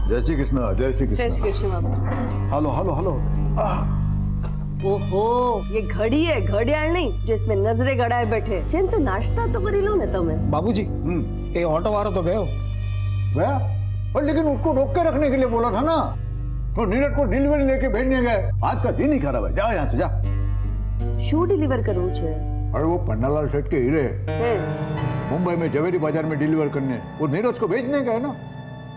जय श्री कृष्ण, जय श्री कृष्ण। जय श्री कृष्ण बाबू। Hello hello hello. ओहो, ये घड़ी है, घड़ियाल नहीं जो इसमें नजरे गड़ाए बैठे। चैन से नाश्ता तो करी लो ना तुम्हें। बाबूजी, ये ऑटो वाला तो गयो गया, और लेकिन उसको रोक के रखने के लिए बोला था ना, तो नीरज को डिलीवरी लेके भेजने गए। आज का दिन ही खराब है, जा यहाँ से जा। शू डिलीवर करવું છે? अरे वो पन्नालाल सेठ के हीरे हैं? मुंबई में जवेरी बाजार में डिलीवर करने, वो नीरज को भेजने गए ना।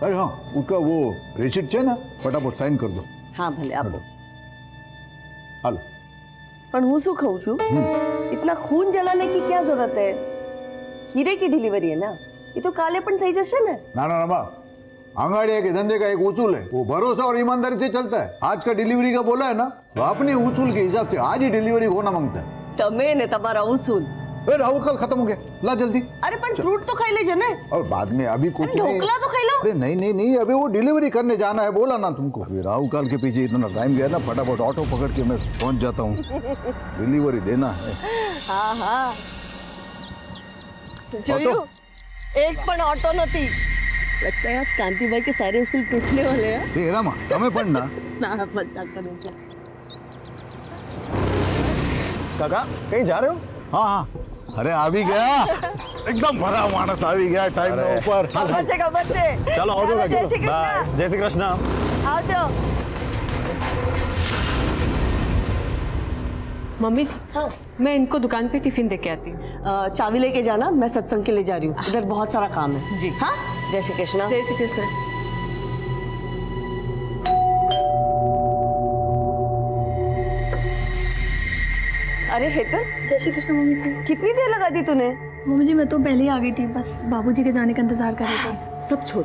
अरे हाँ, उसका वो रिसिप्ट है ना, फटाफट साइन कर दो। हाँ भले आपो। हालो। પણ હું શું કહું છું, इतना खून जलाने की क्या जरूरत है? हीरे की डिलीवरी है ना, ये तो काले पण થઈ જશે ને। ना ना ना बा, आंगड़िया के धंधे का एक उसूल है, वो भरोसा और ईमानदारी से चलता है। आज का डिलीवरी का बोला है ना, तो अपने उसूल के हिसाब से आज ही डिलीवरी होना मांगता है। તમે ને તમારા ઉसूल। राहुल कल खत्म हो गया, ला जल्दी। अरे पण फ्रूट तो खाई लेजे ने। और बाद में अभी कुछ नहीं। ढोकला तो खाई लो। अरे नहीं नहीं नहीं, अभी वो डिलीवरी करने जाना है, बोला ना तुमको। अभी राहुल काल के पीछे इतना टाइम गया ना, फटाफट ऑटो पकड़ के मैं पहुंच जाता हूँ। डिलीवरी देना है। हाँ हाँ, जोયું, एक पण ऑटो નથી। लगता है आज कांति भाई के सारे उसूल टूटने वाले हैं। ए रामा, તમે પણ ना। ना मजाक करो क्या? काका कहीं जा रहे हो? हाँ हाँ, अरे आ भी गया, एकदम भरा मानस आ भी गया टाइम के ऊपर। खबर से चलो आओ जाओ। जय श्री कृष्ण। जय श्री कृष्ण। आओ जाओ। मम्मी जी, हाँ, मैं इनको दुकान पे टिफिन दे के आती हूँ। चाबी लेके जाना, मैं सत्संग के लिए जा रही हूँ। इधर बहुत सारा काम है जी। हाँ, जय श्री कृष्ण। जय श्री कृष्ण। अरे हेतल, जय श्री कृष्ण मम्मी जी। कितनी देर लगा दी तूने? मम्मी जी मैं तो पहले ही आ गई थी, बस बाबूजी के जाने का इंतजार कर रही थी। सब छोड़,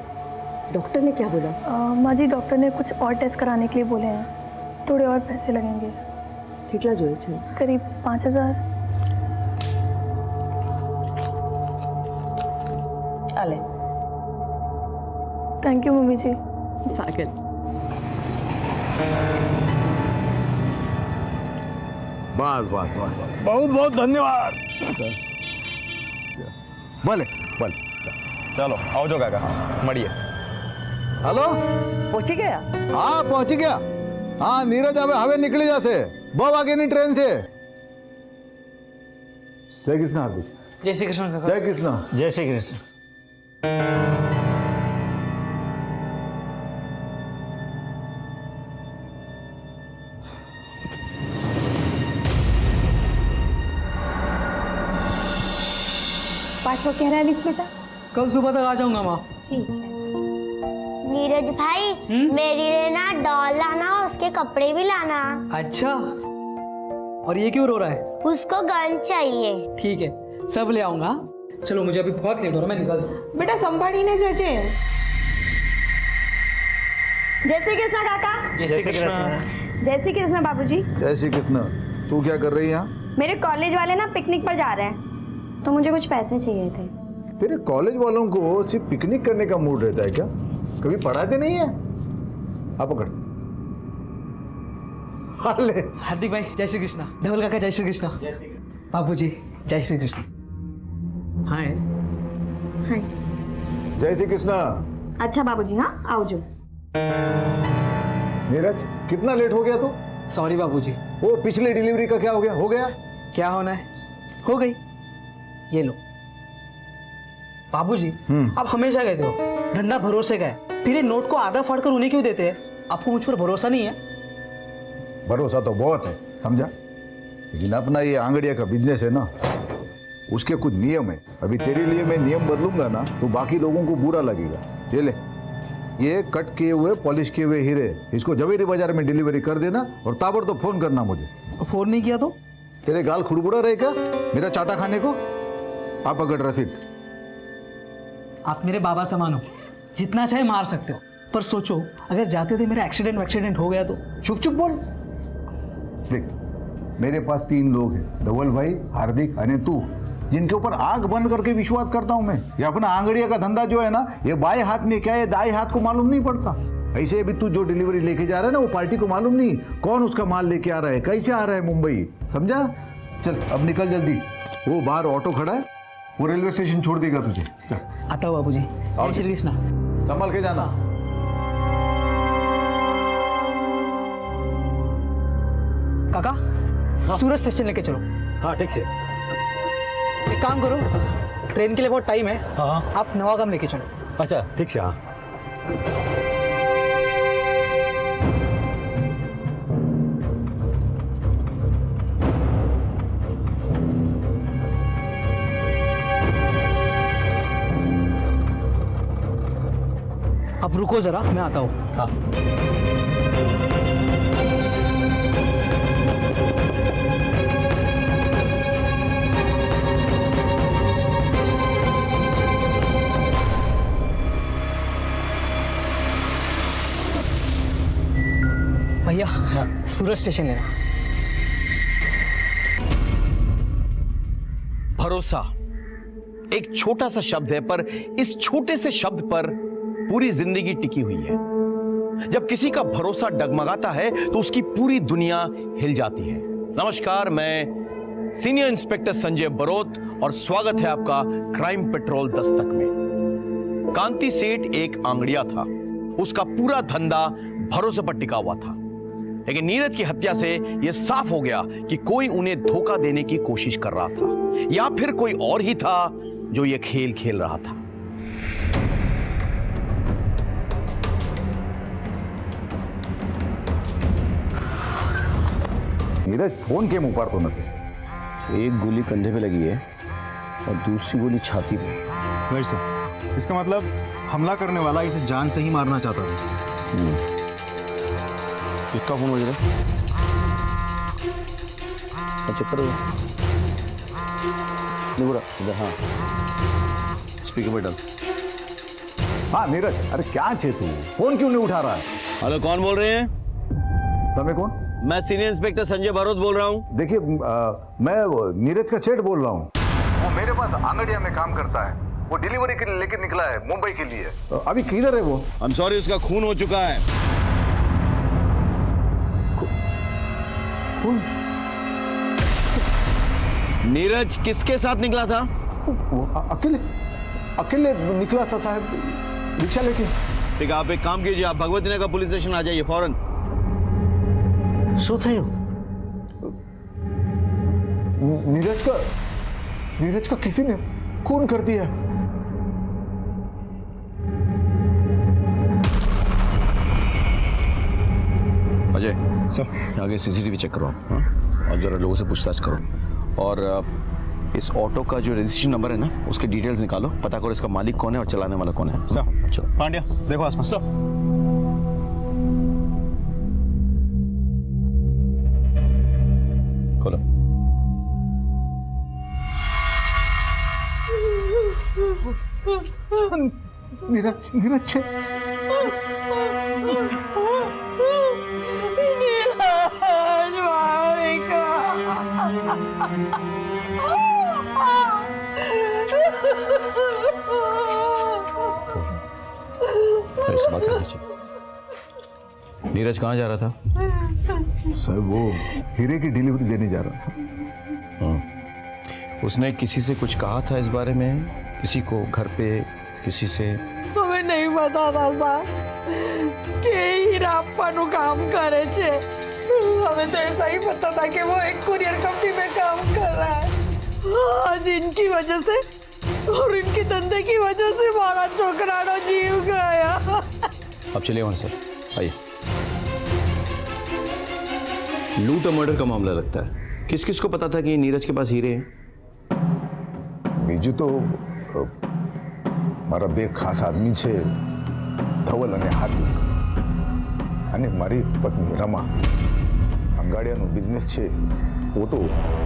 डॉक्टर ने क्या बोला? माँ जी डॉक्टर ने कुछ और टेस्ट कराने के लिए बोले हैं, थोड़े और पैसे लगेंगे। કેટલા જોઈએ છે? करीब 5000। आले। थैंक यू मम्मी जी। पागल। बस बस बस, बहुत बहुत धन्यवाद। भले भले, चलो आओ जाओ काका, મળીએ। हेलो, પહોંચી ગયા? हाँ पहुंच गया। हाँ नीरज हवे निकली जासे, 2 वागेनी ट्रेन से। जय कृष्ण हार्दिक। जय श्री कृष्ण काका। जय कृष्ण। जय श्री कृष्ण। पाँचवा कह रहा है अलिस बेटा? कल सुबह तक आ जाऊंगा माँ। ठीक है। नीरज भाई, मेरे लिए ना डॉल लाना और उसके कपड़े भी लाना। अच्छा, और ये क्यों रो रहा है? उसको गन चाहिए। ठीक है, सब ले आऊंगा। चलो मुझे अभी बहुत लेट हो रहा है, मैं निकल। बेटा संभाळीने जजे। जय श्री कृष्ण काका। जय श्री कृष्ण। जय श्री कृष्ण बाबूजी। जय श्री कृष्ण। तू क्या कर रही है यहाँ? मेरे कॉलेज वाले ना पिकनिक पर जा रहे हैं, तो मुझे कुछ पैसे चाहिए थे। तेरे कॉलेज वालों को सिर्फ पिकनिक करने का मूड रहता है क्या? कभी पढ़ाते नहीं है? आप पकड़। हाले। हार्दिक भाई जय श्री कृष्ण। धवल काका जय श्री कृष्ण। बाबूजी जय श्री कृष्ण। हाय। हाय। जय श्री कृष्ण। अच्छा बाबूजी, हाँ आवजो। नीरज कितना लेट हो गया तू? सॉरी बाबूजी। वो पिछली डिलीवरी का क्या हो गया? हो गया? क्या होना है, हो गई। ये लो बाबूजी, आप हमेशा कहते हो धंधा भरोसे का है, फिर ये नोट को आधा फाड़कर उन्हें क्यों देते हैं? आपको मुझ पर भरोसा नहीं है? भरोसा तो बहुत है, समझा, लेकिन अपना ये आंगड़िया का बिजनेस है ना, उसके कुछ नियम है। अभी तेरे लिए मैं नियम बदलूंगा ना तो बाकी लोगों को बुरा लगेगा। ये ले, ये कट किए हुए पॉलिश किए हुए हीरे, इसको जवेरी बाजार में डिलीवरी कर देना और ताबड़तोड़ फोन करना मुझे। फोन नहीं किया तो? तेरे गाल खुड़बुड़ा रहे क्या मेरा चाटा खाने को? आप अगर रसीद। आप मेरे बाबा समान हो, जितना चाहे मार सकते हो, पर सोचो अगर जाते थे मेरा एक्सीडेंट हो गया तो? चुप चुप बोल। देख, मेरे पास 3 लोग हैं, धवल भाई, हार्दिक और तू, जिनके ऊपर आंख बंद करके विश्वास करता हूं मैं। ये अपना आंगड़िया का धंधा जो है ना, ये बाएं हाथ में क्या है दाएं हाथ को मालूम नहीं पड़ता। ऐसे अभी तू जो डिलीवरी लेके जा रहा है ना, वो पार्टी को मालूम नहीं कौन उसका माल लेके आ रहा है, कैसे आ रहा है मुंबई, समझा? चल अब निकल जल्दी, वो बाहर ऑटो खड़ा है, वो रेलवे स्टेशन छोड़ देगा तुझे। आता हूँ बाबूजी। जय श्री कृष्ण। संभाल के जाना। काका सूरज स्टेशन लेके चलो। हाँ ठीक से। एक काम करो, ट्रेन के लिए बहुत टाइम है। हाँ आप नवागाम लेके चलो। अच्छा ठीक से। हाँ अब रुको जरा, मैं आता हूँ। हाँ भैया सूरज स्टेशन लेना। भरोसा एक छोटा सा शब्द है, पर इस छोटे से शब्द पर पूरी जिंदगी टिकी हुई है। जब किसी का भरोसा डगमगाता है तो उसकी पूरी दुनिया हिल जाती है। नमस्कार, मैं सीनियर इंस्पेक्टर संजय बरोत और स्वागत है आपका क्राइम पेट्रोल दस्तक में। कांति सेठ एक आंगड़िया था, उसका पूरा धंधा भरोसे पर टिका हुआ था। लेकिन नीरज की हत्या से यह साफ हो गया कि कोई उन्हें धोखा देने की कोशिश कर रहा था, या फिर कोई और ही था जो यह खेल खेल रहा था। नीरज फोन केम उपाड़तो નથી? एक गोली कंधे पे लगी है और दूसरी गोली छाती पे। वैसे इसका मतलब हमला करने वाला इसे जान से ही मारना चाहता था। किसका फोन बज रहा है? चेक करो इधर। हाँ, स्पीकर पे डाल। हाँ नीरज, अरे क्या छे तू? फोन क्यों नहीं उठा रहा है? हेलो, कौन बोल रहे हैं? तमें कौन? मैं सीनियर इंस्पेक्टर संजय बरोत बोल रहा हूँ। देखिए, मैं नीरज का सेठ बोल रहा हूँ। वो मेरे पास आंगड़िया में काम करता है। वो डिलीवरी के लिए लेके निकला है मुंबई के लिए। अभी किधर है वो? आई एम सॉरी, उसका खून हो चुका है। खून? नीरज किसके साथ निकला था? वो अकेले अकेले निकला था साहब, रिक्शा लेके। ठीक है, आप एक काम कीजिए, आप भगवती नगर पुलिस स्टेशन आ जाइए फौरन। શું થયું? नीरज का किसी ने खून कर दिया। अजय सर आगे सीसीटीवी चेक करो आप, हाँ? और जरा लोगों से पूछताछ करो। और इस ऑटो का जो रजिस्ट्रेशन नंबर है ना, उसके डिटेल्स निकालो, पता करो इसका मालिक कौन है और चलाने वाला कौन है। सर चलो। पांड्या देखो आसपास। सर खोलो। नीरज छे। इस बात कर लीजिए। नीरज कहाँ जा रहा था? सर वो हीरे की डिलीवरी देने जा रहा था। उसने किसी से कुछ कहा था इस बारे में? किसी को घर पे किसी से? हमें नहीं पता था साहब कि हीराप्पा नु काम करे छे। हमें तो ऐसा ही पता था कि वो एक कुरियर कंपनी में काम कर रहा है। आज इनकी वजह से और इनके धंधे की वजह से हमारा छोकरानो जीव गया। अब चलिए वहां से, आइए। लूट और मर्डर का मामला लगता है। किस किस को पता था कि नीरज के पास हीरे हैं? बीजू तो मारा बे खास आदमी छे, धवल અને હાર્દિક, અને મારી પત્ની रमा। अंगाड़िया नो बिजनेस छे, वो तो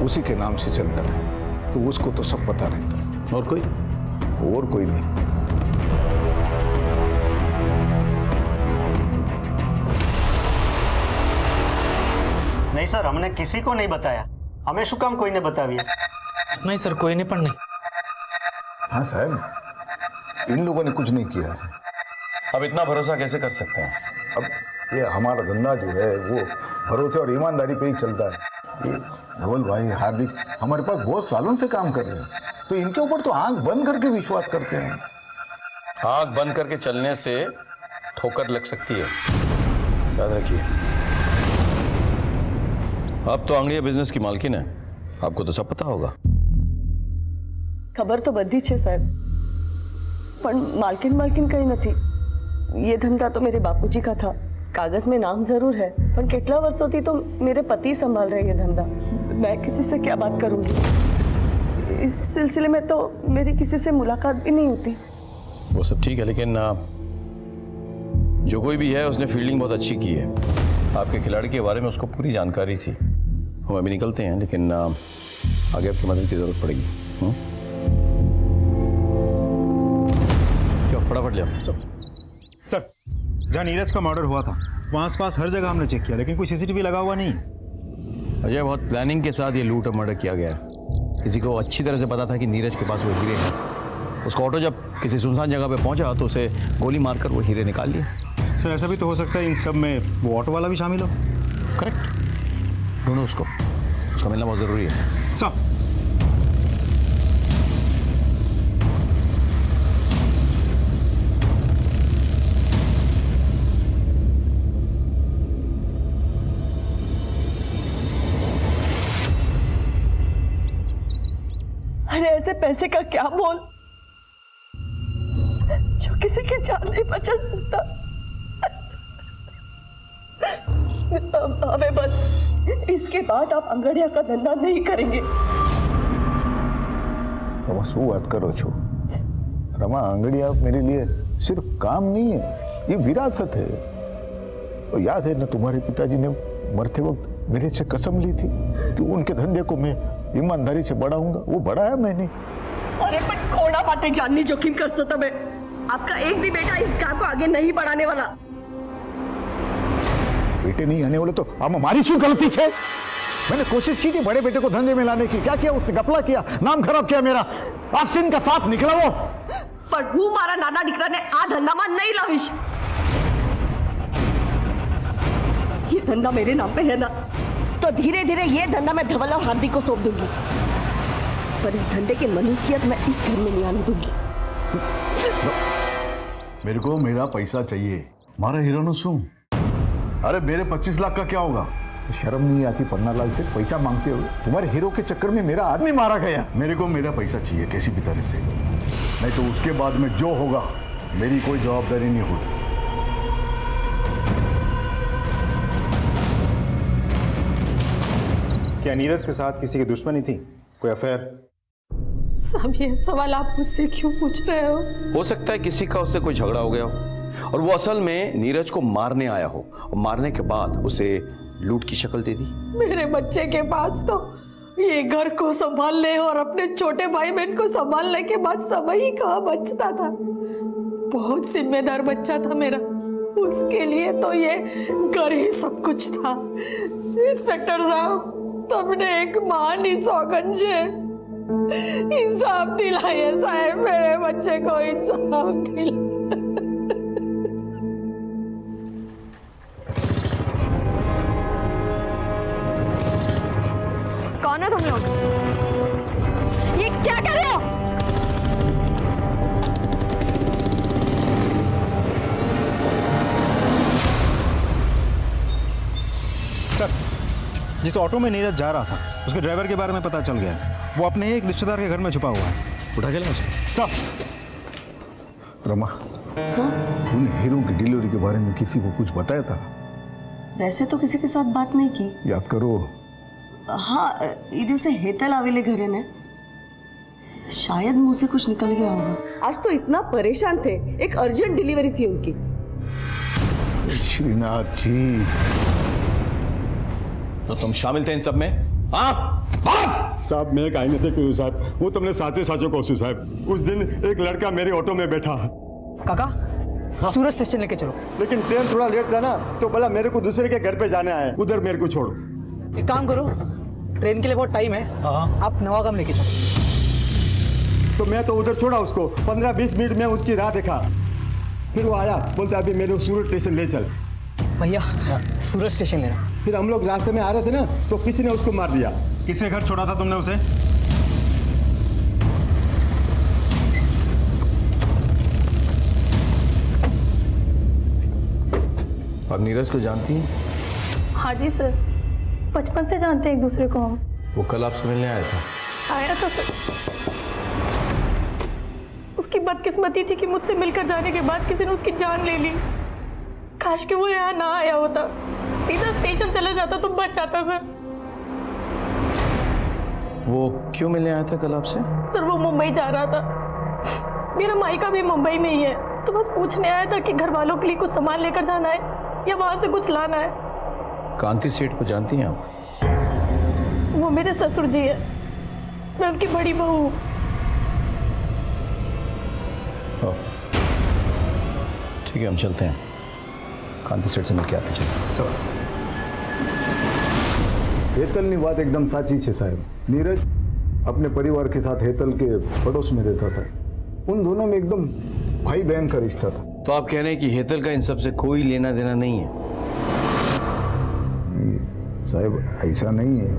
उसी के नाम से चलता है, तो उसको तो सब पता रहता है। और कोई? और कोई नहीं। नहीं सर, हमने किसी को नहीं बताया। हमें શું કામ કોઈને बताविए? नहीं सर, कोई नहीं, પણ नहीं। हाँ साहब, इन लोगों ने कुछ नहीं किया। अब इतना भरोसा कैसे कर सकते हैं? अब ये हमारा धंधा जो है वो भरोसे और ईमानदारी पे ही चलता है। ये धवल भाई, हार्दिक हमारे पास बहुत सालों से काम कर रहे हैं, तो इनके ऊपर तो आंख बंद करके विश्वास करते हैं। आंख बंद करके चलने से ठोकर लग सकती है, याद रखिए। आप तो आंगड़िया बिजनेस की मालकिन है, आपको तो सब पता होगा। ખબર તો બધી છે સાહેબ, પણ માલकिन કઈ નથી। ये धंधा तो मेरे बापूजी का था। कागज में नाम जरूर है, पर कितना वर्षों थी तो मेरे पति संभाल रहे ये धंधा। मैं किसी से क्या बात करूंगी? इस सिलसिले में तो मेरी किसी से मुलाकात भी नहीं होती। वो सब ठीक है, लेकिन जो कोई भी है उसने फील्डिंग बहुत अच्छी की है। आपके खिलाड़ी के बारे में उसको पूरी जानकारी थी। हम अभी निकलते हैं, लेकिन आगे आपकी मदद की जरूरत पड़ेगी। क्या फटाफट ले आओ। सर, जहाँ नीरज का मर्डर हुआ था वहाँ आसपास हर जगह हमने चेक किया, लेकिन कोई सीसीटीवी लगा हुआ नहीं। अजय, बहुत प्लानिंग के साथ ये लूट और मर्डर किया गया है। किसी को अच्छी तरह से पता था कि नीरज के पास वो हीरे हैं। उसका ऑटो जब किसी सुनसान जगह पे पहुंचा तो उसे गोली मारकर वो हीरे निकाल लिए। सर, ऐसा भी तो हो सकता है इन सब में वो ऑटो वाला भी शामिल हो। करेक्ट, ढूंढो उसको, उसका मिलना बहुत ज़रूरी है। सर, अरे ऐसे पैसे का क्या मोल जो किसी की जान नहीं बचा सकता। हमें बस इसके बाद आप अंगड़िया का धंधा नहीं करेंगे। रमा शू बात करो छो? रमा, आंगड़िया मेरे लिए सिर्फ काम नहीं है, ये विरासत है। और याद है ना, तुम्हारे पिताजी ने मरते वक्त मेरे से कसम ली थी कि उनके धंधे को मैं ईमानदारी से बढ़ाऊंगा। वो बढ़ाया मैंने। अरे पर कोड़ा बाटे जाननी जोखिम कर सो तब आपका एक भी बेटा इस काम को आगे नहीं बढ़ाने वाला। बेटे नहीं आने वाले तो अब हमारी शू गलती है? मैंने कोशिश की थी बड़े बेटे को धंधे में लाने की। क्या किया उसने? गपला किया, नाम खराब किया मेरा। आस्तीन का साथ निकला वो। पर હું મારા નાના દીકરાને આ ધંધામાં नहीं लाવીશ। ये धंधा मेरे नाम पे है ना, तो धीरे धीरे ये धंधा मैं धवल और हार्दिक को सौंप दूंगी। पर इस धंधे की मनुष्यत मैं इस घर में नहीं आने दूंगी। मेरे को मेरा पैसा चाहिए। मारा हीरो नु शू? अरे मेरे 25 लाख का क्या होगा? शर्म नहीं आती पन्नालाल से पैसा मांगते हो? तुम्हारे हीरो के चक्कर में मेरा आदमी मारा गया। मेरे को मेरा पैसा चाहिए कैसी भी तरह से, नहीं तो उसके बाद में जो होगा मेरी कोई जवाबदारी नहीं होगी। क्या नीरज के साथ किसी की दुश्मनी थी? कोई अफेयर? सब ये सवाल आप मुझसे क्यों पूछ रहे हो? सकता है किसी का उससे कोई झगड़ा हो गया हो और वो असल में नीरज को मारने आया हो और मारने के बाद उसे लूट की शक्ल दे दी। मेरे बच्चे के पास तो ये घर को संभालने और अपने छोटे भाई बहन को संभालने के बाद समय ही कहाँ बचता था। बहुत जिम्मेदार बच्चा था मेरा, उसके लिए तो ये घर ही सब कुछ था। इंस्पेक्टर साहब, तुमने एक मानी सौगंध है, इंसाफ दिलाइए साहब, मेरे बच्चे को इंसाफ दिलाइए। कौन हो तुम लोग? ये क्या कर रहे हो? सर, जिस ऑटो में नीरज जा रहा था उसके ड्राइवर के बारे में पता चल गया है। वो अपने ही एक रिश्तेदार के घर में छुपा हुआ है। उठा के ले उसे। सर, रमा, तूने हीरो की डिलीवरी के बारे में किसी को कुछ बताया था? वैसे तो किसी के साथ बात नहीं की। याद करो। हाँ, इधर से हेतल आवेले घरे ने, शायद मुंह से कुछ निकल गया होगा। आज तो इतना परेशान थे, एक अर्जेंट डिलीवरी थी उनकी। श्रीनाथ जी, तो तुम शामिल थे इन सब में? हाँ? साहब, मैं कहीं नहीं क्यों साहब, वो तुमने साचे साचो कहूँ साहब। उस दिन एक लड़का मेरे ऑटो में बैठा। काका, सूरज स्टेशन लेके चलो। लेकिन ट्रेन थोड़ा लेट था ना, तो बोला मेरे को दूसरे के घर पे जाना है, उधर मेरे को छोड़ो। एक काम करो, ट्रेन के लिए बहुत टाइम है, आप नवागाम लेके चलो। तो मैं तो उधर छोड़ा उसको। 15-20 मिनट में उसकी राह देखा, फिर वो आया, बोलते अभी मेरे को सूरत स्टेशन ले चल। भैया, सूरज स्टेशन लेना। फिर हम लोग रास्ते में आ रहे थे ना, तो किसी ने उसको मार दिया। किसके घर छोड़ा था तुमने उसे? आप नीरज को जानती हैं? हाँ जी सर, बचपन से जानते हैं एक दूसरे को हम। वो कल आपसे मिलने आया था। आया था सर। उसकी बदकिस्मती थी कि मुझसे मिलकर जाने के बाद किसी ने उसकी जान ले ली। काश कि वो यहाँ ना आया होता, सीधा स्टेशन चला जाता तो बच जाता सर। वो क्यों मिलने आया था कल आपसे? सर वो मुंबई जा रहा था, मेरा मायका भी मुंबई में ही है, तो बस पूछने आया था कि घर वालों के लिए कुछ सामान लेकर जाना है या वहां से कुछ लाना है। कांति सेठ को जानती हैं आप? वो मेरे ससुर जी है, मैं उनकी बड़ी बहू हूँ। ठीक है, हम चलते हैं, कांति सेठ से मिलके आते चलिए। सर, हेतलनी बात एकदम साची है साहब। नीरज अपने परिवार के साथ हेतल के पड़ोस में रहता था। उन दोनों में एकदम भाई बहन का रिश्ता था। तो आप कह रहे हैं कि हेतल का इन सब से कोई लेना देना नहीं है? नहीं साहब, ऐसा नहीं है,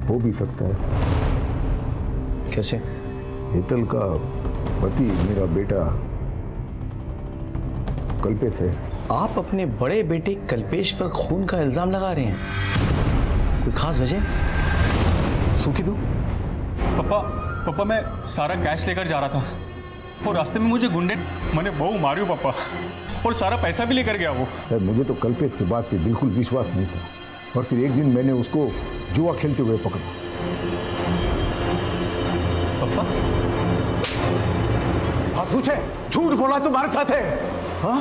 हो भी सकता है। कैसे? हेतल का पति मेरा बेटा कल्पेश है। आप अपने बड़े बेटे कल्पेश पर खून का इल्जाम लगा रहे हैं, कोई खास वजह? सूखी दो। पापा मैं सारा कैश लेकर जा रहा था और रास्ते में मुझे गुंडे मैंने बहु मारी पापा, और सारा पैसा भी लेकर गया वो। मुझे तो कल्पेश की बात पे बिल्कुल विश्वास नहीं था, और फिर एक दिन मैंने उसको जुआ खेलते हुए पकड़ा। पापा पूछे झूठ बोला तुम्हारे साथ है? हाँ,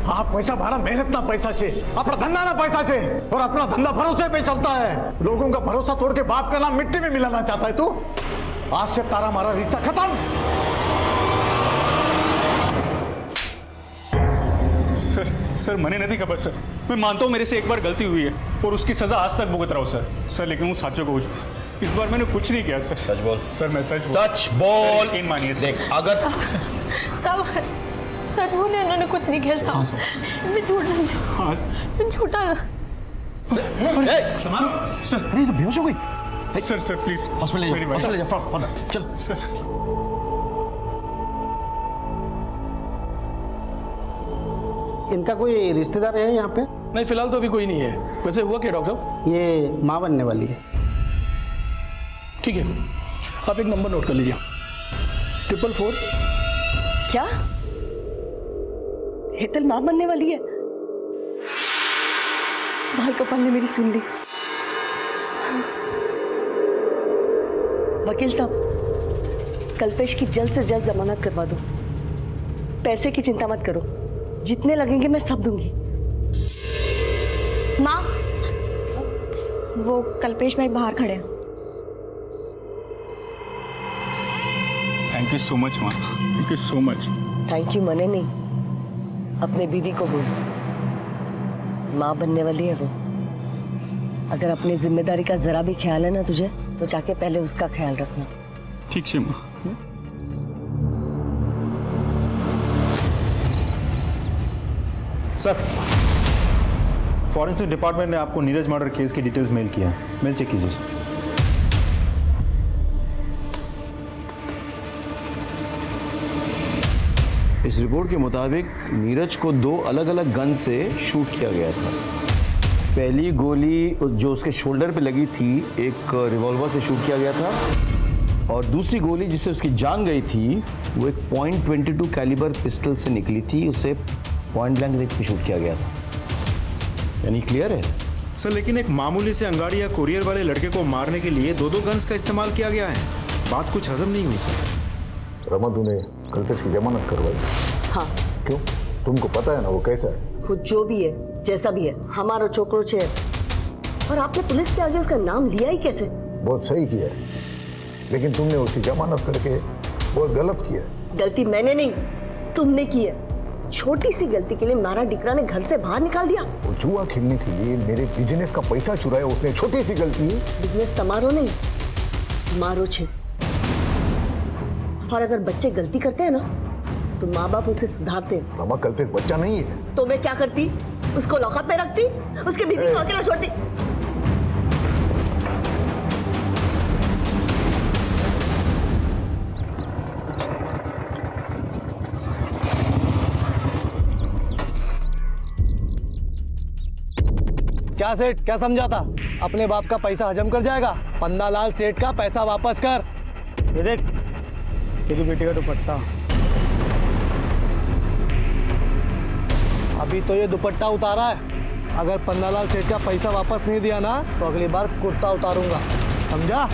आप पैसा भाड़ा मेहनत ना पैसा छे, अपना धंधा ना पैसा छे, और अपना धंधा भरोसे पे चलता है। लोगों का भरोसा तोड़ के बाप का नाम मिट्टी में मिलाना चाहता है तू। आज से तारा हमारा रिश्ता खत्म। सर मैंने नहीं खबर सर, मैं मानता हूँ मेरे से एक बार गलती हुई है और उसकी सजा आज तक भुगत रहा हूँ सर, लेकिन वो साचो को इस बार मैंने कुछ नहीं किया सर। सच बोल। सर मैं सच बोल। इन मानिए सर। अगर सच बोले, उन्होंने कुछ नहीं किया साहब। मैं झूठा सर, अरे तो बेहोश हो गई। सर प्लीज हॉस्पिटल ले जाओ, चल। सर इनका कोई रिश्तेदार है यहाँ पे? नहीं, फिलहाल तो अभी कोई नहीं है। वैसे हुआ क्या डॉक्टर साहब? ये माँ बनने वाली है। ठीक है, आप एक नंबर नोट कर लीजिए, 444। क्या हेतल मां बनने वाली है? भाई कपाल ने मेरी सुन ली। वकील साहब, कल्पेश की जल्द से जल्द जमानत करवा दो। पैसे की चिंता मत करो, जितने लगेंगे मैं सब दूंगी। माँ, वो कल्पेश भाई बाहर खड़े हैं। थैंक यू सो मच माँ, thank you so much. Thank you मने नहीं, अपने बीवी को बोल, माँ बनने वाली है वो। अगर अपनी जिम्मेदारी का जरा भी ख्याल है ना तुझे, तो जाके पहले उसका ख्याल रखना। ठीक है माँ। सर, फॉरेंसिक डिपार्टमेंट ने आपको नीरज मर्डर केस की डिटेल्स मेल किया है, मेल चेक कीजिए सर। इस रिपोर्ट के मुताबिक नीरज को 2 अलग अलग गन से शूट किया गया था। पहली गोली जो उसके शोल्डर पे लगी थी, एक रिवॉल्वर से शूट किया गया था, और दूसरी गोली जिससे उसकी जान गई थी वो एक .22 कैलिबर पिस्टल से निकली थी, उसे पॉइंट ब्लैंक रेंज पे शूट किया गया था। यानी क्लियर है सर, लेकिन एक मामूली से अंगाड़ी या कुरियर वाले लड़के को मारने के लिए 2 गन्स का इस्तेमाल किया गया है। बात कुछ हजम नहीं हुई सर। रमा, तूने कल्पेश की जमानत करवाई? हाँ। क्यों? तुमको पता है ना वो कैसा है। खुद जो भी है, जैसा भी है, हमारा छोकरो छे। और आपने पुलिस के आगे उसका नाम लिया ही कैसे? बहुत सही किया, लेकिन तुमने उसकी जमानत करके बहुत गलत किया। गलती मैंने नहीं, तुमने की है। छोटी सी गलती के लिए मारा डिकरा ने घर से बाहर निकाल दिया। वो जुआ खेलने के लिए मेरे बिजनेस का पैसा चुराया उसने, छोटी सी गलती है। बिजनेस तमारो नहीं, मारो छे। और अगर बच्चे गलती करते हैं ना, तो माँ बाप उसे सुधारते हैं। रमा, कल्पेश बच्चा नहीं है। तो मैं क्या करती? उसको लॉकअप में रखती, उसके बीवी को अकेला छोड़ती। क्या क्या सेठ, क्या समझा था? अपने बाप का पैसा हजम कर जाएगा? पन्नालाल सेठ का पैसा वापस कर। ये देख, तेरी बेटी का दुपट्टा। अभी तो ये दुपट्टा उतारा है, अगर पन्नालाल सेठ का पैसा वापस नहीं दिया ना तो अगली बार कुर्ता उतारूंगा, समझा?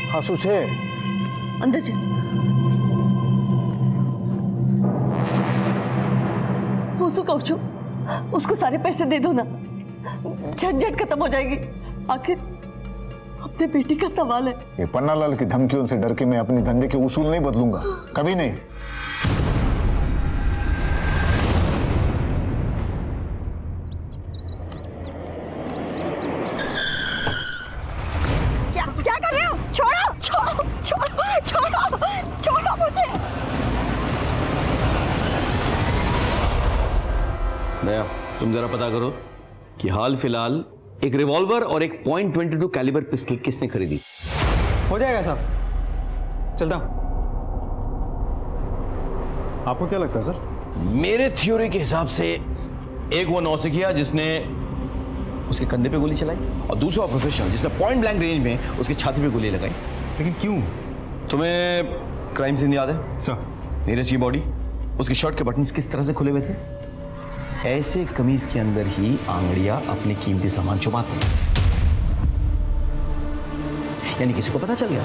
हाँ सूझे अंदर चल। उसको कहूँ छू, उसको सारे पैसे दे दो ना, झंझट खत्म हो जाएगी। आखिर अपने बेटी का सवाल है। ये पन्नालाल की धमकियों से डर के मैं अपने धंधे के उसूल नहीं बदलूंगा, कभी नहीं। क्या कर रहे हो? छोड़ो छोड़ो छोड़ो छोड़ो छोड़ो मुझे। दया, तुम जरा पता करो कि हाल फिलहाल एक रिवॉल्वर और एक .22 कैलिबर पिस्टल किसने खरीदी। हो जाएगा साहब, चलता हूं। आपको क्या लगता है सर? मेरे थ्योरी के हिसाब से एक वो नौसिखिया जिसने उसके कंधे पे गोली चलाई और दूसरा प्रोफेशनल जिसने पॉइंट ब्लैंक रेंज में उसकी छाती पे गोली लगाई। लेकिन क्यों? तुम्हें क्राइम सीन याद है सर? नीरज की बॉडी, उसकी शर्ट के बटन्स किस तरह से खुले हुए थे? ऐसे कमीज के अंदर ही आंगड़ियां अपने कीमती सामान छुपाते हैं, यानी किसी को पता चल गया।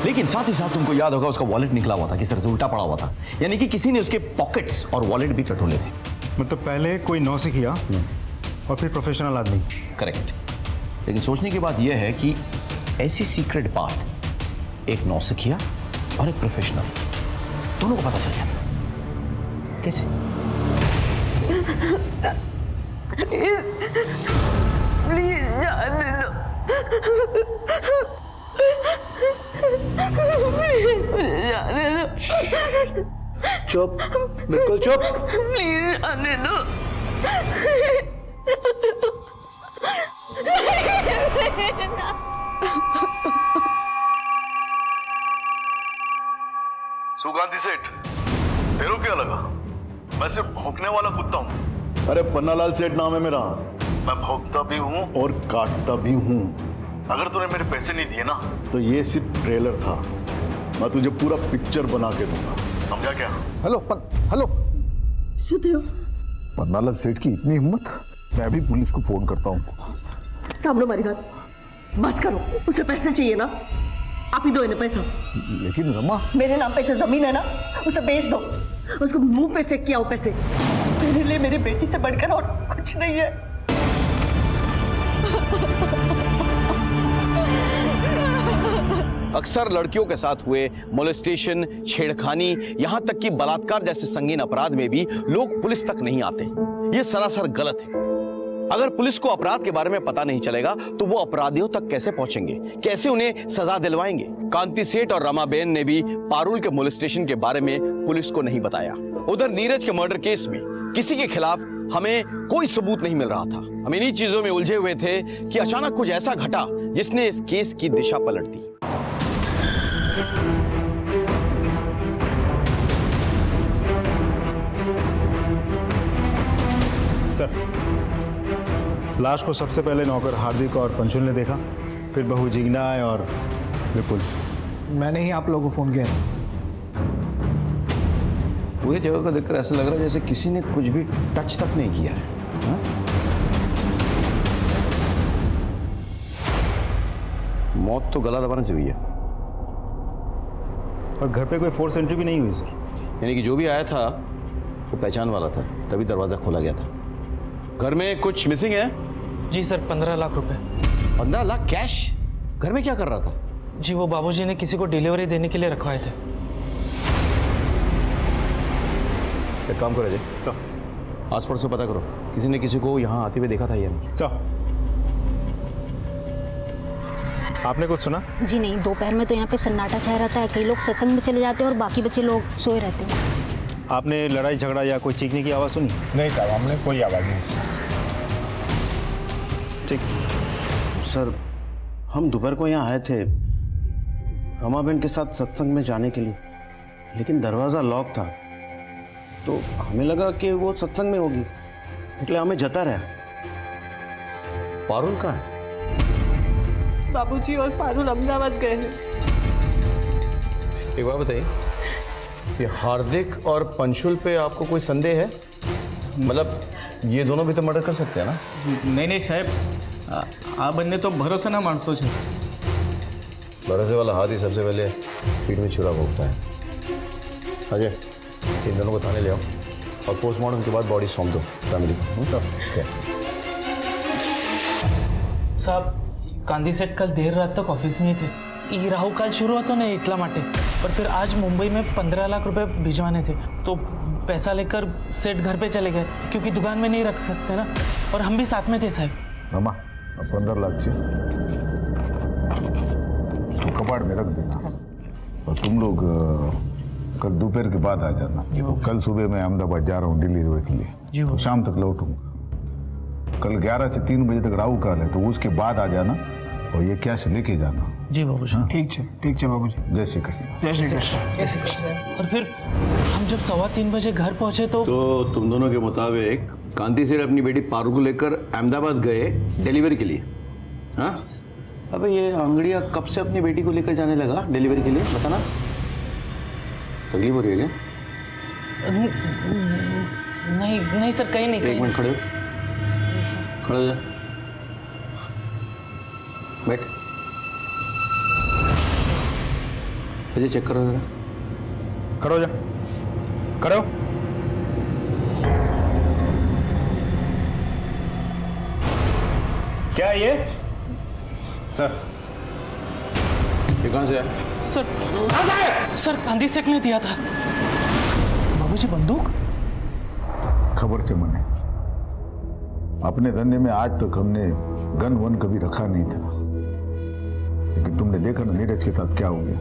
लेकिन साथ ही साथ तुमको याद होगा उसका वॉलेट निकला हुआ था, किस तरह से उल्टा पड़ा हुआ था, यानी कि किसी ने उसके पॉकेट्स और वॉलेट भी टटोले थे। मतलब पहले कोई नौसिखिया और फिर प्रोफेशनल आदमी। करेक्ट। लेकिन सोचने की बात यह है कि ऐसी सीक्रेट बात एक नौसिखिया और एक प्रोफेशनल दोनों को पता चल गया। कैसे? प्लीज जाने दो, प्लीज जाने दो। चुप, बिल्कुल चुप। प्लीज जाने दो। सुगांधी सेठ, तेरे क्या लगा? मैं सिर्फ भौंकने वाला कुत्ता हूँ। अरे पन्नालाल सेठ नाम है मेरा, मैं भौंकता भी हूँ और काटता भी हूँ। अगर तूने मेरे पैसे नहीं दिए ना तो ये सिर्फ ट्रेलर था, मैं तुझे पूरा पिक्चर बना के दूंगा, समझा क्या? हेलो हेलो, सुधो, पन्नालाल सेठ की इतनी हिम्मत? मैं भी पुलिस को फोन करता हूँ। सामने हमारी बात बस करो, उसे पैसे चाहिए ना, आप ही दो इन्हें पैसा। लेकिन रमा, मेरे नाम पे जो जमीन है ना उसे बेच दो, उसको मुंह पे फेंक के आओ पैसे। मेरे लिए मेरी बेटी से बढ़कर और कुछ नहीं है। अक्सर लड़कियों के साथ हुए मोलेस्टेशन, छेड़खानी, यहां तक कि बलात्कार जैसे संगीन अपराध में भी लोग पुलिस तक नहीं आते। यह सरासर गलत है। अगर पुलिस को अपराध के बारे में पता नहीं चलेगा तो वो अपराधियों तक कैसे पहुंचेंगे, कैसे उन्हें सजा दिलवाएंगे? कांति सेठ और रमाबेन ने भी पारुल के मोलेस्टेशन के बारे में पुलिस को नहीं बताया। उधर नीरज के मर्डर केस में किसी के खिलाफ हमें कोई सबूत नहीं मिल रहा था। हम इन्हीं चीजों में उलझे हुए थे कि अचानक कुछ ऐसा घटा जिसने इस केस की दिशा पलट दी। सर, लाश को सबसे पहले नौकर हार्दिक और पंचुल ने देखा, फिर बहू जिग्ना और विपुल। मैंने ही आप लोगों को फोन किया। पूरी जगह को देखकर ऐसा लग रहा है जैसे किसी ने कुछ भी टच तक नहीं किया है। हा? मौत तो गला दबाने से हुई है। और घर पे कोई फोर्स एंट्री भी नहीं हुई सर। यानी कि जो भी आया था वो पहचान वाला था, तभी दरवाजा खोला गया था। घर में कुछ मिसिंग है? जी सर, 15 लाख रुपए। 15 लाख कैश? घर में क्या कर रहा था? जी वो बाबूजी ने किसी को डिलीवरी देने के लिए रखवाए थे। एक काम करो जी सर, आस पड़ोस से पता करो किसी ने किसी को यहाँ आते हुए देखा था या नहीं। सर, आपने कुछ सुना? जी नहीं, दोपहर में तो यहाँ पे सन्नाटा छाया रहता है। कई लोग सत्संग में चले जाते हैं और बाकी बच्चे लोग सोए रहते हैं। आपने लड़ाई झगड़ा या कोई चीखने की आवाज़ सुनी? नहीं साहब, हमने कोई आवाज़ नहीं सुनी। ठीक सर, हम दोपहर को यहाँ आए थे, रमा बहन के साथ सत्संग में जाने के लिए, लेकिन दरवाजा लॉक था, तो हमें लगा कि वो सत्संग में होगी, इसलिए हमें जता रहा। पारुल कहाँ है? बाबूजी और पारुल अहमदाबाद गए हैं। एक बात बताइए, ये हार्दिक और पंशुल पे आपको कोई संदेह है? मतलब ये दोनों भी तो मर्डर कर सकते हैं ना? नहीं साहब, आ बनने तो भरोसा ना मानसो छे। भरोसे वाला हाथ ही सबसे पहले पीठ में छुरा भोगता है। अजय, इन दोनों को थाने ले आओ और पोस्टमार्टम के बाद बॉडी सौंप दो फैमिली को। साहब, गांधी सेठ कल देर रात तक ऑफिस में ही थे। ये राहु काल शुरू होता ना इतला माटे, पर फिर आज मुंबई में 15 लाख रुपए भिजवाने थे, तो पैसा लेकर सेठ घर पे चले गए क्योंकि दुकान में नहीं रख सकते ना, और हम भी साथ में थे साहब। रमा, 15 लाख से तो कबाड़ में रख देना, और तुम लोग कल दोपहर के बाद आ जाना। कल सुबह मैं अहमदाबाद जा रहा हूँ डिलीवरी के लिए, तो शाम तक लौटूंगा। कल 11 से 3 बजे तक राहु काल है, तो उसके बाद आ जाना और ये कैश लेके जाना। जी बाबूजी। ठीक है बाबूजी। जय श्री कृष्ण। जय श्री कृष्ण। और फिर हम जब 2:15 बजे घर पहुंचे तो तुम दोनों के मुताबिक कांति सेठ अपनी बेटी पारुल को लेकर अहमदाबाद गए डिलीवरी के लिए। हाँ, अबे ये आंगड़िया कब से अपनी बेटी को लेकर जाने लगा डिलीवरी के लिए, बताना। तकलीफ हो रही है क्या? नहीं सर, कहीं नहीं। एक मिनट खड़े हो जा, बैठ। मुझे चेक करो जरा। खड़ो जा, खड़ो। क्या है ये? सर, ये कहाँ से है? सर गांधी सेठ ने दिया था। बाबूजी, बंदूक? खबर से मने, अपने धंधे में आज तक हमने गन वन कभी रखा नहीं था, लेकिन तुमने देखा ना नीरज के साथ क्या हो गया।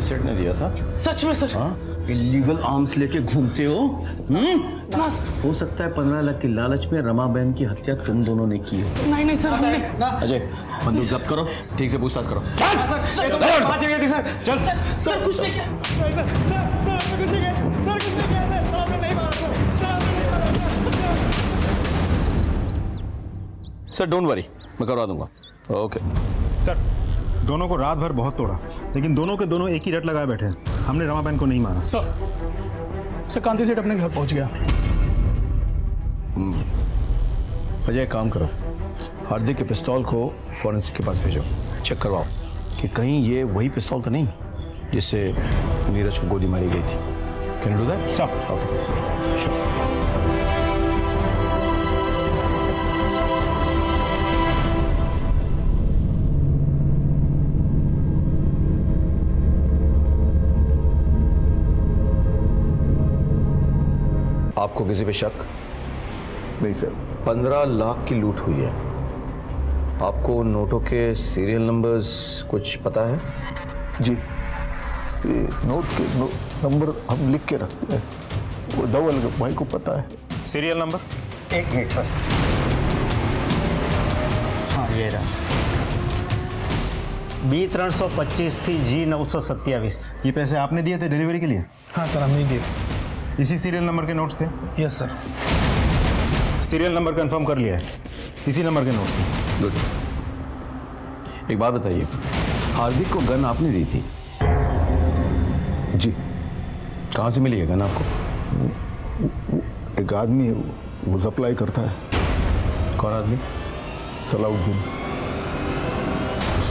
सेठ ने दिया था? सच में सर? हाँ, इलीगल आर्म्स लेके घूमते हो? हो सकता है 15 लाख की लालच में रमा बहन की हत्या तुम दोनों ने की हो। नहीं सर, हमने। अजय, बंदूक जब्त करो, ठीक से पूछताछ करो। सर कुछ नहीं किया। सर डोंट वरी, मैं करवा दूंगा। ओके सर, दोनों को रात भर बहुत तोड़ा, लेकिन दोनों के दोनों एक ही रट लगाए बैठे हैं। हमने रमा बहन को नहीं मारा। सर कांति सेठ अपने घर पहुंच गया। अजय, काम करो, हार्दिक के पिस्तौल को फॉरेंसिक के पास भेजो, चेक करवाओ कि कहीं ये वही पिस्तौल तो नहीं जिससे नीरज को गोली मारी गई थी। Can you do that? Sir, okay sure. आपको किसी पे शक? नहीं सर। 15 लाख की लूट हुई है। आपको नोटों के सीरियल नंबर्स कुछ पता है? जी, ये नोट के नंबर हम लिख के रखते हैं, वो धवल भाई को पता है। Serial number? 1 minute sir. हाँ, ये रहा। B325 थी, G927। ये पैसे आपने दिए थे डिलीवरी के लिए? हाँ सर, हमने दिए। इसी सीरियल नंबर के नोट्स थे? Yes sir. Serial number confirm कर लिया है, इसी नंबर के नोट्स थे। गुड। एक बात बताइए, हार्दिक को गन आपने दी थी? जी। कहाँ से मिली है गन आपको? एक आदमी है, वो सप्लाई करता है। कौन आदमी? सलाउद्दीन।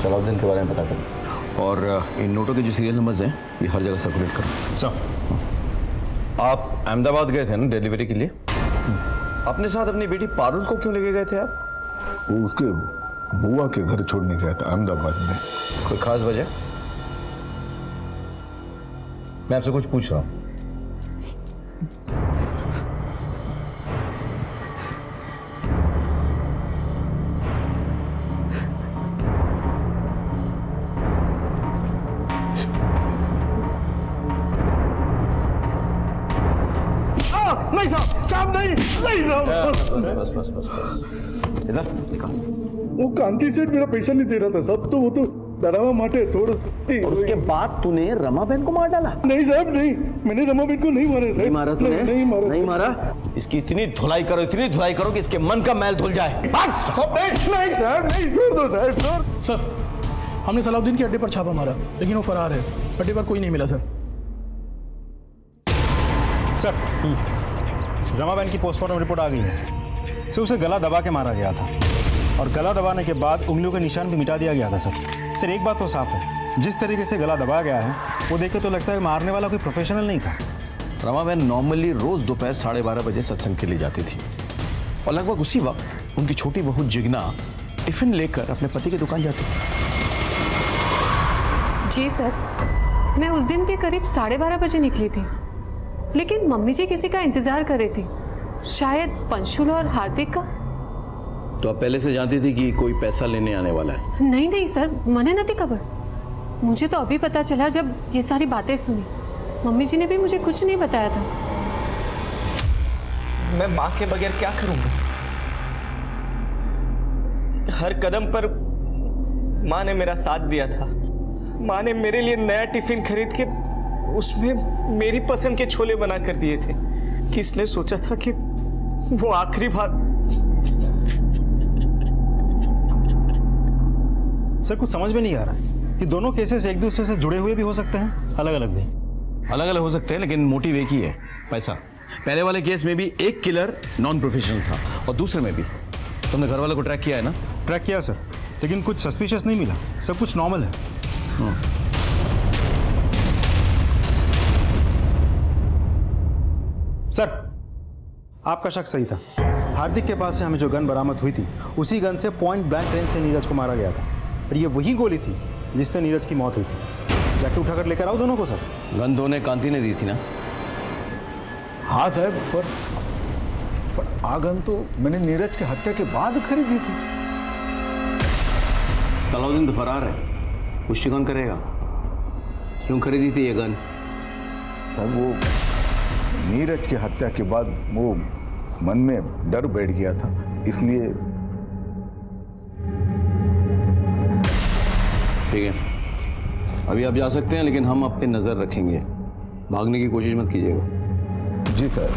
सलाउद्दीन के बारे में पता करो, और इन नोटों के जो सीरियल नंबर्स हैं ये हर जगह सर्कुलेट करो। सर, आप अहमदाबाद गए थे ना डिलीवरी के लिए? अपने साथ अपनी बेटी पारुल को क्यों लेके गए थे आप? वो उसके बुआ के घर छोड़ने गया था अहमदाबाद में। कोई खास वजह? मैं आपसे कुछ पूछ रहा हूं। नहीं साहब, साहब नहीं साहब। बस इधर निकाल। वो कांति सेठ मेरा पैसा नहीं दे रहा था साहब, तो वो तो डरावा माटे थोड़ा। और उसके बाद तूने रमाबेन को मार डाला? नहीं साहब नहीं, मैंने रमाबेन को नहीं मारा साहब। नहीं मारा तूने? नहीं मारा। इसकी इतनी धुलाई करो कि इसके मन का मैल धुल जाए। बस। नहीं साहब नहीं, छोड़ दो साहब, छोड़। सर हमने सलाउद्दीन के अड्डे पर छापा मारा, लेकिन वो फरार है। अड्डे पर कोई नहीं मिला सर। सर रमाबेन की पोस्टमार्टम रिपोर्ट आ गई है। सर उसे गला दबा के मारा गया था, और गला दबाने के बाद उंगलियों के निशान भी मिटा दिया गया था। सर एक बात तो साफ है, जिस तरीके से गला दबाया गया है वो देख के तो लगता है मारने वाला कोई प्रोफेशनल नहीं था। रमाबेन नॉर्मली रोज दोपहर 12:30 बजे सत्संग के लिए जाती थी, और लगभग उसी वक्त उनकी छोटी बहू जिग्ना टिफिन लेकर अपने पति की दुकान जाती थी। जी सर, मैं उस दिन भी करीब 12:30 बजे निकली थी, लेकिन मम्मी जी किसी का इंतजार कर रही थी, शायद पंशुल और हार्दिक का। तो आप पहले से जानती थी कि कोई पैसा लेने आने वाला है? नहीं सर, मने नहीं खबर। मुझे तो अभी पता चला जब ये सारी बातें सुनी। मम्मी जी ने भी मुझे कुछ नहीं बताया था। मैं माँ के बगैर क्या करूंगा? हर कदम पर माँ ने मेरा साथ दिया था। माँ ने मेरे लिए नया टिफिन खरीद के उसमें मेरी पसंद के छोले बना कर दिए थे। किसने सोचा था कि वो आखिरी बात। सर कुछ समझ में नहीं आ रहा है कि दोनों केसेस एक दूसरे से जुड़े हुए भी हो सकते हैं, अलग अलग भी। अलग अलग हो सकते हैं, लेकिन मोटिव एक ही है, पैसा। पहले वाले केस में भी एक किलर नॉन प्रोफेशनल था, और दूसरे में भी। तुमने घर वालों को ट्रैक किया है ना? ट्रैक किया सर, लेकिन कुछ सस्पिशियस नहीं मिला, सब कुछ नॉर्मल है। सर आपका शक सही था। हार्दिक के पास से हमें जो गन बरामद हुई थी, उसी गन से पॉइंट ब्लैंक रेंज से नीरज को मारा गया था, और ये वही गोली थी जिससे नीरज की मौत हुई थी। जाके उठाकर लेकर आओ दोनों को सर। गन दोनों कांति ने दी थी ना? हाँ साहब, पर आ गन तो मैंने नीरज की हत्या के बाद खरीदी थी। सलाउद्दीन तो फरार है, पुष्टि कौन करेगा? क्यों खरीदी थी ये गन? सर वो नीरज की हत्या के बाद वो मन में डर बैठ गया था, इसलिए। ठीक है, अभी आप जा सकते हैं, लेकिन हम आप पे नजर रखेंगे। भागने की कोशिश मत कीजिएगा। जी सर।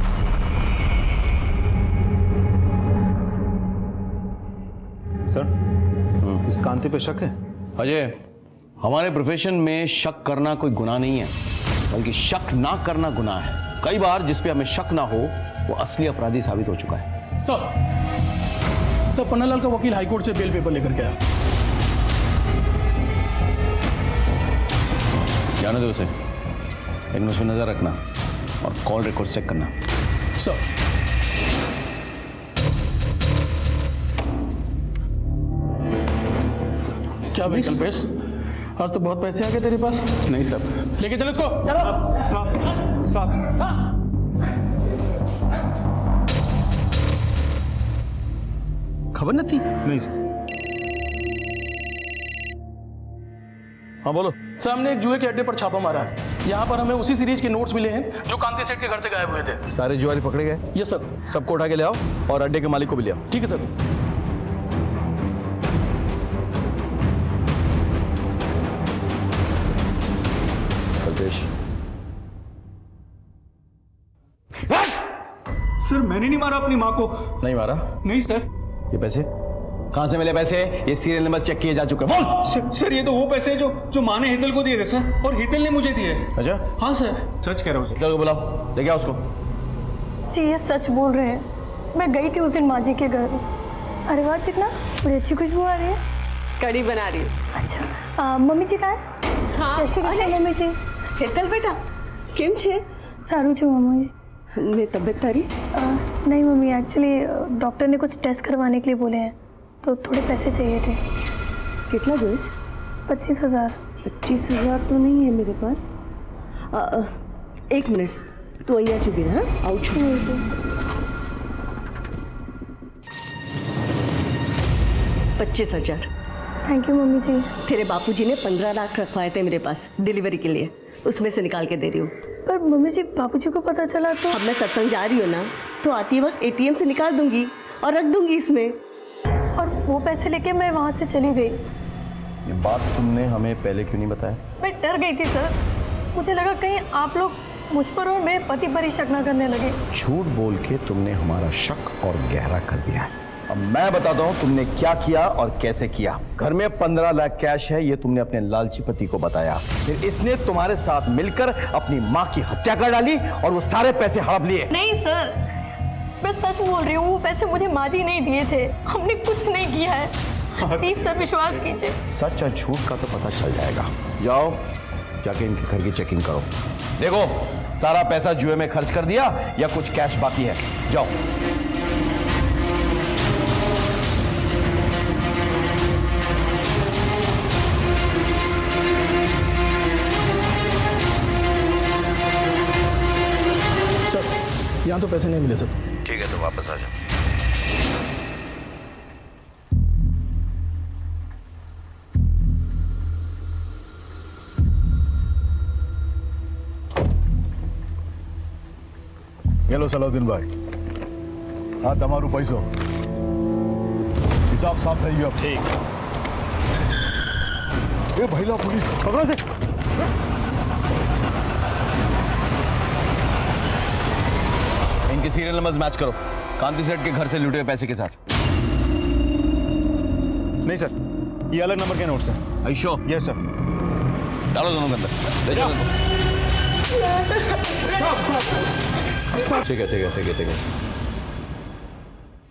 सर इस कांति पे शक है? अजय, हमारे प्रोफेशन में शक करना कोई गुनाह नहीं है, बल्कि शक ना करना गुनाह है। कई बार जिस पे हमें शक ना हो वो असली अपराधी साबित हो चुका है। सर पन्नालाल का वकील हाईकोर्ट से बेल पेपर लेकर के आया। जाने दो उसे, लेकिन उसमें नजर रखना और कॉल रिकॉर्ड चेक करना। सर क्या भाई कल्पेश, आज तो बहुत पैसे आ गए तेरे पास। नहीं सर। लेके चलो इसको। खबर न थी? नहीं सर। हाँ बोलो। सर हमने एक जुए के अड्डे पर छापा मारा है। यहाँ पर हमें उसी सीरीज के नोट्स मिले हैं जो कांति सेठ के घर से गायब हुए थे। सारे जुआरी पकड़े गए? Yes sir. सबको उठा के ले आओ और अड्डे के मालिक को भी ले आओ। ठीक है सर। सर मैंने नहीं मारा अपनी माँ को। नहीं मारा? नहीं सर। ये पैसे कहाँ से मिले? पैसे ये सीरियल नंबर चेक किए जा चुके। बोल। सर ये तो वो पैसे हैं जो माँ ने हितल को दिए थे सर, और हितल ने मुझे दिए। अच्छा? हाँ सर, सच कह रहा हूँ सर। चलो बुलाओ, लेके आओ उसको। जी ये सच बोल रहे हैं। मैं गई थी उस दिन माँ जी के घर। अरे वाह जितना बड़ी अच्छी खुशबू आ रही है। कड़ी बना रही हूँ। अच्छा मम्मी जी कहाँ है? हाँ, जय श्री कृष्ण मम्मी जी। હેતલ બેટા કેમ છે? सारू छू मम्मी। ने तबीयत तारी? नहीं मम्मी, एक्चुअली डॉक्टर ने कुछ टेस्ट करवाने के लिए बोले हैं, तो थोड़े पैसे चाहिए थे। कितना जोज? 25,000। 25,000 तो नहीं है मेरे पास। एक मिनट, तू અહીંયા ચૂકી રહે। हाँ आउँ छू। 25,000। थैंक यू मम्मी जी। तेरे बापूजी ने 15 लाख रखवाए थे मेरे पास डिलीवरी के लिए, उसमें से निकाल के दे रही हूँ। पर मम्मी जी बापूजी को पता चला तो? अब मैं सत्संग जा रही हूँ ना, तो आती वक्त ATM से निकाल दूंगी और रख दूंगी इसमें। और वो पैसे लेके मैं वहाँ से चली गई। ये बात तुमने हमें पहले क्यों नहीं बताया? मैं डर गई थी सर, मुझे लगा कहीं आप लोग मुझ पर और मेरे पति पर ही शक न करने लगे। झूठ बोल के तुमने हमारा शक और गहरा कर दिया है। अब मैं बताता हूँ तुमने क्या किया और कैसे किया। घर में 15 लाख कैश है, ये तुमने अपने लालची पति को बताया। फिर इसने तुम्हारे साथ मिलकर अपनी माँ की हत्या कर डाली और वो सारे पैसे हड़प लिए। नहीं सर, मैं सच बोल रही हूँ, वो पैसे मुझे माँ जी नहीं दिए थे, हमने कुछ नहीं किया है। प्लीज सर विश्वास कीजिए। सच और झूठ का तो पता चल जाएगा। जाओ जाके इनके घर की चेकिंग करो। देखो सारा पैसा जुए में खर्च कर दिया या कुछ कैश बाकी है? जाओ। सर यहाँ तो पैसे नहीं मिले सर। ठीक है तो वापस आ जाओ। हेलो सलाउद्दीन भाई, हाँ તમારું પૈસો हिसाब साफ થઈ ગયો। ठीक ए भैला पुलिस पकड़ो से। इनके सीरियल नंबर्स मैच करो कांति सेठ के घर से लूटे हुए पैसे के साथ। नहीं सर, ये अलग नंबर के नोट्स हैं। आयुषो? Yes sir. डालो दोनों के अंदर, ले जाओ। ठीक है ठीक है ठीक है ठीक है।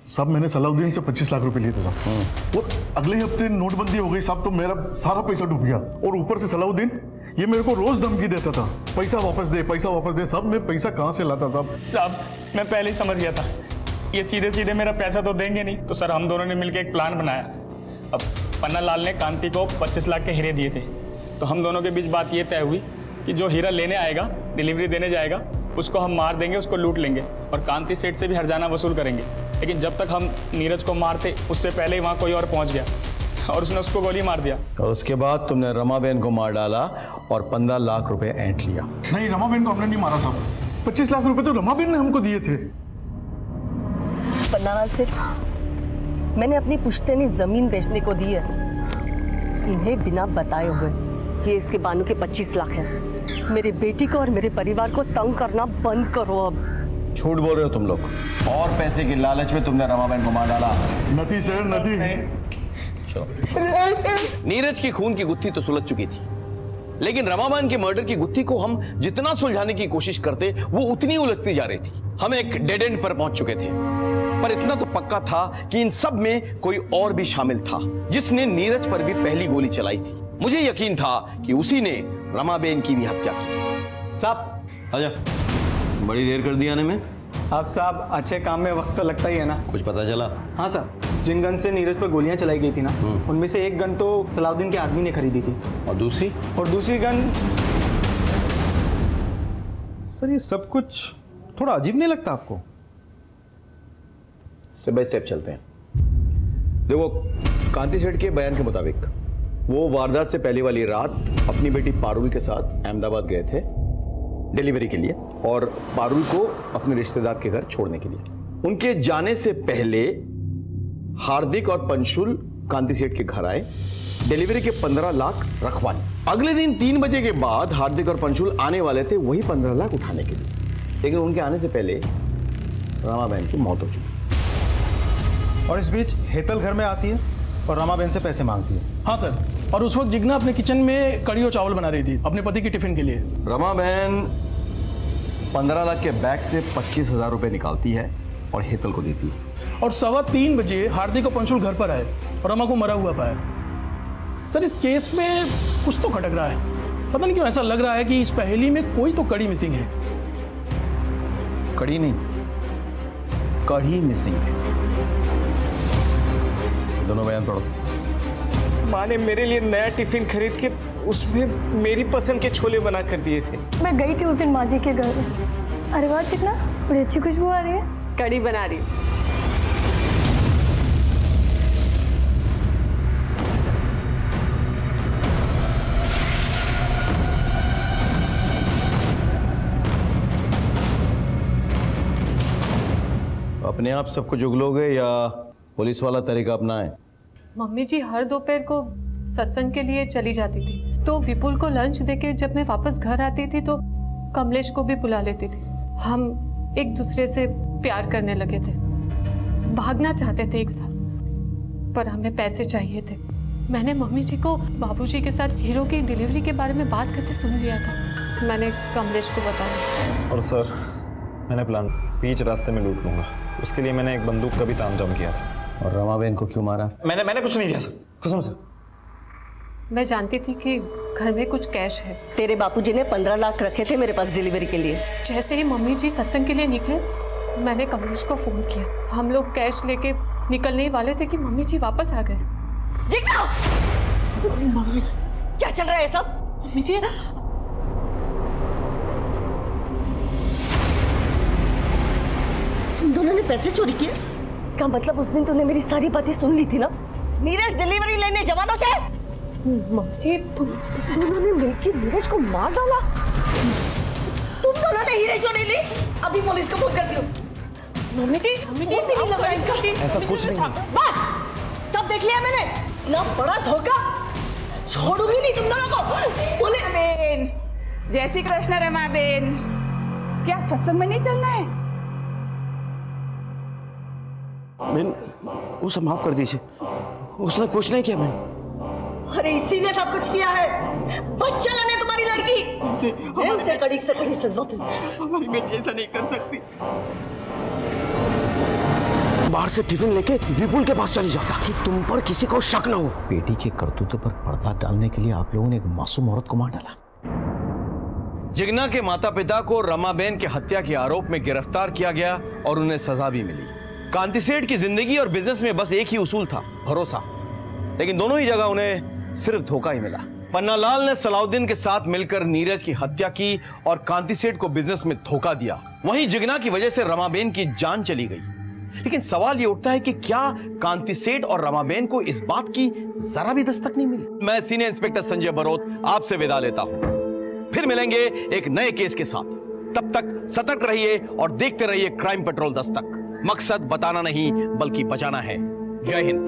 साहब मैंने सलाउद्दीन से 25 लाख रुपए लिए थे साहब, और अगले ही हफ्ते नोटबंदी हो गई साहब, तो मेरा सारा पैसा डूब गया। और ऊपर से सलाउद्दीन ये मेरे को रोज धमकी देता था, पैसा वापस दे पैसा वापस दे। साहब मैं पैसा कहाँ से लाता साहब? साहब मैं पहले ही समझ गया था, ये सीधे सीधे मेरा पैसा तो देंगे नहीं, तो सर हम दोनों ने मिलकर एक प्लान बनाया। अब पन्ना लाल ने कांति को 25 लाख के हीरे दिए थे, तो हम दोनों के बीच बात ये तय हुई कि जो हीरा लेने आएगा, डिलीवरी देने जाएगा, उसको हम मार देंगे, उसको लूट लेंगे और कांति सेठ से भी हर्जाना वसूल करेंगे। लेकिन जब तक हम नीरज को मारते उससे पहले ही वहाँ कोई और पहुँच गया और उसने उसको गोली मार दिया। और उसके बाद तुमने रमाबेन को मार डाला और 15 लाख रुपए ऐंठ लिया। नहीं रमाबेन को हमने नहीं मारा साहब, 25 लाख रुपए तो रमाबेन ने हमको दिए थे। पन्नालाल सेठ, मैंने अपनी पुश्तैनी जमीन बेचने को दी है इन्हें बिना बताए हुए। ये इसके बानू के 25 लाख है। मेरे बेटी को और मेरे परिवार को तंग करना बंद करो अब। झूठ बोल रहे हो तुम लोग, और पैसे की लालच में तुमने रमाबेन को मार डाला। नदी सर नदी। नीरज की खून की गुत्थी तो सुलझ चुकी थी, लेकिन रमाबेन के मर्डर की गुत्थी को हम जितना सुलझाने की कोशिश करते वो उतनी उलझती जा रही थी। हम एक डेड एंड पर पहुंच चुके थे, पर इतना तो पक्का था कि इन सब में कोई और भी शामिल था जिसने नीरज पर भी पहली गोली चलाई थी। मुझे यकीन था कि उसी ने रमाबेन की भी हत्या की। साहब आजा, बड़ी देर कर दी आने में। आप साहब अच्छे काम में वक्त तो लगता ही है ना। कुछ पता चला? हाँ सर, जिन गन से नीरज पर गोलियां चलाई गई थी ना, उनमें से एक गन तो सलाउद्दीन के आदमी ने खरीदी थी। और दूसरी गन। सर ये सब कुछ थोड़ा अजीब नहीं लगता आपको? स्टेप बाय स्टेप चलते हैं। देखो, कांति सेठ के बयान के मुताबिक वो वारदात से पहले वाली रात अपनी बेटी पारुल के साथ अहमदाबाद गए थे डिलीवरी के लिए, और पारुल को अपने रिश्तेदार के घर छोड़ने के लिए। उनके जाने से पहले हार्दिक और पंशुल कांति सेठ के घर आए, डिलीवरी के 15 लाख रखवा लिए। अगले दिन 3 बजे के बाद हार्दिक और पंशुल आने वाले थे वही 15 लाख उठाने के लिए, लेकिन उनके आने से पहले रमाबेन की मौत हो चुकी। और इस बीच हेतल घर में आती है और रमाबेन से पैसे मांगती है। हाँ सर, और उस वक्त जिग्ना अपने किचन में कड़ी और चावल बना रही थी अपने पति की टिफिन के लिए। रमाबेन 15 लाख के बैग से 25,000 रुपए निकालती है और हेतल को देती है। और 2:15 बजे हार्दिक और पंशुल घर पर आए और रमा को मरा हुआ पाया। सर इस केस में कुछ तो खटक रहा है, पता नहीं क्यों ऐसा लग रहा है कि इस पहेली में कोई तो कड़ी मिसिंग है। कड़ी नहीं, कड़ी मिसिंग है। दोनों बयान पढ़ो। माँ ने मेरे लिए नया टिफिन खरीद के उसमें मेरी पसंद के छोले बना कर दिए थे। मैं गई थी उस दिन माँ जी के घर। अरे वाह चिकना, बड़ी अच्छी खुशबू आ रही है। कड़ी बना रही हूँ। अपने आप सब कुछ उगलोगे या पुलिस वाला तरीका अपनाएं? मम्मी जी हर दोपहर को सत्संग के लिए चली जाती थी, तो विपुल को लंच देके जब मैं वापस घर आती थी तो कमलेश को भी बुला लेती थी। हम एक दूसरे से प्यार करने लगे थे, भागना चाहते थे एक साथ, पर हमें पैसे चाहिए थे। मैंने मम्मी जी को बाबूजी के साथ हीरो की डिलीवरी के बारे में बात करते सुन लिया था। मैंने कमलेश को बताया। और सर, मैंने प्लान बीच रास्ते में लूट लूंगा, उसके लिए मैंने एक बंदूक का भी तामझाम किया था। और रमाबेन को क्यों मारा? मैंने कुछ नहीं किया सर, कसम से। मैं जानती थी कि घर में कुछ कैश है। तेरे बापूजी ने 15 लाख रखे थे मेरे पास डिलीवरी के लिए। जैसे ही मम्मी जी सत्संग के लिए निकले, मैंने कमलेश को फोन किया। हम लोग कैश लेके निकलने ही वाले थे कि मम्मी जी वापस आ गए। मम्मी क्या चल रहा है सब? मम्मी जी, तुम दोनों ने पैसे चोरी किए? इसका मतलब उस दिन तूने मेरी सारी बातें सुन ली थी ना? नीरज डिलीवरी लेने जवानों से? मम्मी जी, तुम दोनों ने मिलकर नीरज को मार डाला? तुम दोनों ने हीरे चोरी ली? अभी पुलिस को फोन कर दियो। मम्मी जी, मेरी लड़ाई करती। ऐसा कुछ नहीं। बस, सब देख लिया मैंने। ना बड़ा धोखा, छोड़ूंगी नहीं तुम दोनों को। बोले बेन, जय श्री कृष्ण रमा बेन, क्या सत्संग में नहीं चलना है? बहन, उसे माफ कर दीजिए, उसने कुछ नहीं किया बहन। अरे इसी ने सब कुछ किया है। बच्चा लाने तुम्हारी लड़की। उसे कड़ी से कड़ी सजा दो। हमारी बेटी ऐसा नहीं कर सकती। बाहर से टिफिन लेके विपुल के पास चली जाता कि तुम पर किसी को शक न हो। बेटी के करतूतों पर पर्दा डालने के लिए आप लोगों ने एक मासूम औरत को मार डाला। जिग्ना के माता पिता को रमाबेन की हत्या के आरोप में गिरफ्तार किया गया और उन्हें सजा भी मिली। कांति सेठ की जिंदगी और बिजनेस में बस एक ही उसूल था, भरोसा, लेकिन दोनों ही जगह उन्हें सिर्फ धोखा ही मिला। पन्नालाल ने सलाउद्दीन के साथ मिलकर नीरज की हत्या की और कांति सेठ को बिजनेस में धोखा दिया। वहीं जिग्ना की वजह से रमाबेन की जान चली गई। लेकिन सवाल यह उठता है कि क्या कांति सेठ और रमाबेन को इस बात की जरा भी दस्तक नहीं मिली? मैं सीनियर इंस्पेक्टर संजय बरोत आपसे विदा लेता हूं। फिर मिलेंगे एक नए केस के साथ। तब तक सतर्क रहिए और देखते रहिए क्राइम पेट्रोल दस्तक। मकसद बताना नहीं बल्कि बचाना है। जय हिंद।